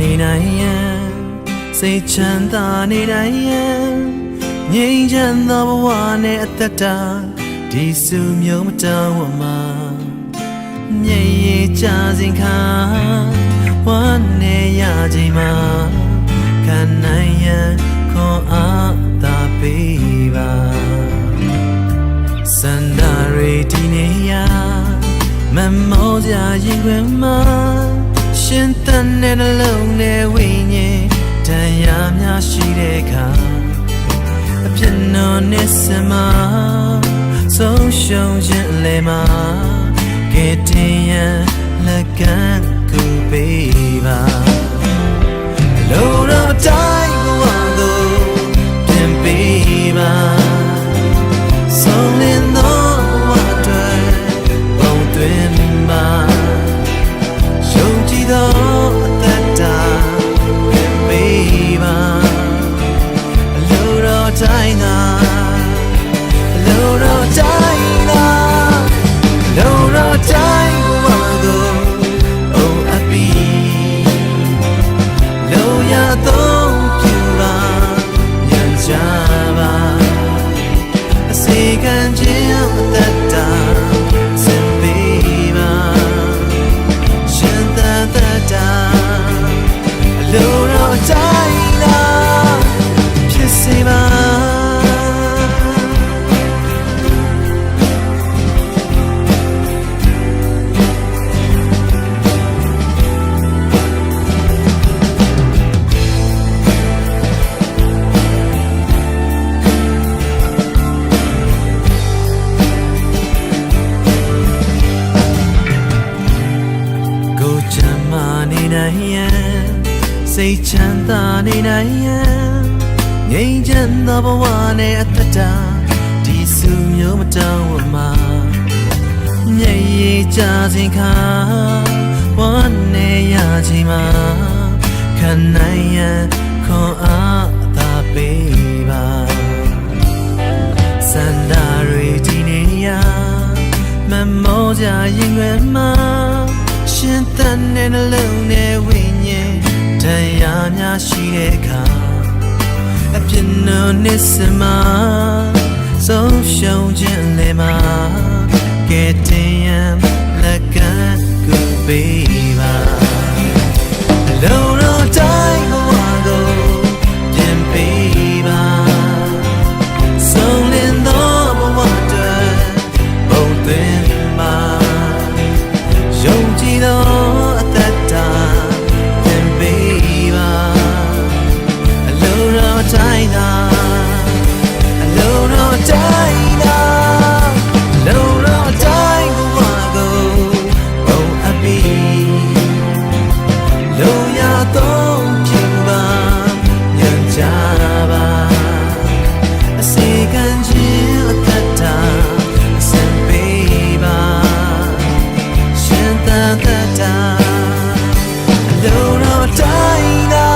နေနိုင်ရင်စိတ်ချမ်းသာနေနိုင်ရင်ငြိမ်းချမ်းသောဘဝနဲ့အသက်တာဒီစုမျိုးမတောင်းဝမှာမြေရီချစဉ်ခါဝမ်းနေရချိန်မှာခံနိုင်ရင်ခွန်အားသာပေးပါစန္ဒရီဒီနေရမမောစရာရင်ခွင်မှာရှင်တန်တဲ့နှလုံးနဲ့ဝိညာဉ်တရားများရှိတဲ့အခါအပြစ်တော်နဲ့စမဆုံးရှုံးခြင်းအလဲမှာကဲတင်ရန်လက်ကမ်းကူပေးပါလို့တော့တိုင်းဘဝကိုပြင်ပေးပါဆုံးလင်းသောဘဝတွေပုံသွင်းပါတော့အသက်တာပြင်ပေးပါအလိုတော်တိုင်းသာအလိုတော်တိုင်းသာအလိုတော်တိုင်းဘဝကိုအိုအပ်ပြီးလိုရသောပြုပါညံကြပါအစေခံခြင်းအသက်တာလို့တော့တိုင်းသာဖြစ်စေပါကိုချမ်းမနေနိုင်ရင်စိတ်ချမ်းသာနေနိုင်ရင်ငြိမ်းချမ်းသောဘဝနဲ့အသက်တာဒီစုမျိုးမတောင်းဝမှာမြေရီချစဉ်ခါဝမ်းနေရချိန်မှာခံနိုင်ရန်ခွန်အားသာပေးပါစန္ဒရီဒီနေရမမောစရာရင်ခွင်မှာရှင်တန်တဲ့နှလုံးနဲ့ဝိညာဉ်တရားများရှိတဲ့အခါအပြစ်တော်နဲ့စမဆုံးရှုံးခြင်းလေမှာကဲတင်ရန်လက်ကမ်းကူပေးပါလို့တော့တိုင်းဘဝကိုပြင်ပေးပါဆုံးလင်းသောဘဝတွေပုံသွင်းပါယုံကြည်သောအသက်တာတိုင်းသာအလုံးတော်တိုင်းသာလုံးတော်တိုင်းဘဝကိုပုံအပ်ပြီးလုံးရသောပြုပါညံကြပါအစေခံခြင်းအသက်တာဆံပေးပါရှင်သာသက်တာအလုံးတော်တိုင်းသာ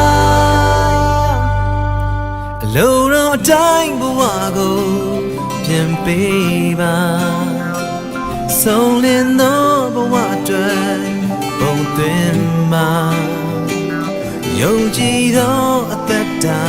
လို့တော့တိုင်းဘဝကိုပြင်ပေးပါဆုံးလင်းသောဘဝတွေပုံသွင်းပါယုံကြည်သောအသက်တာ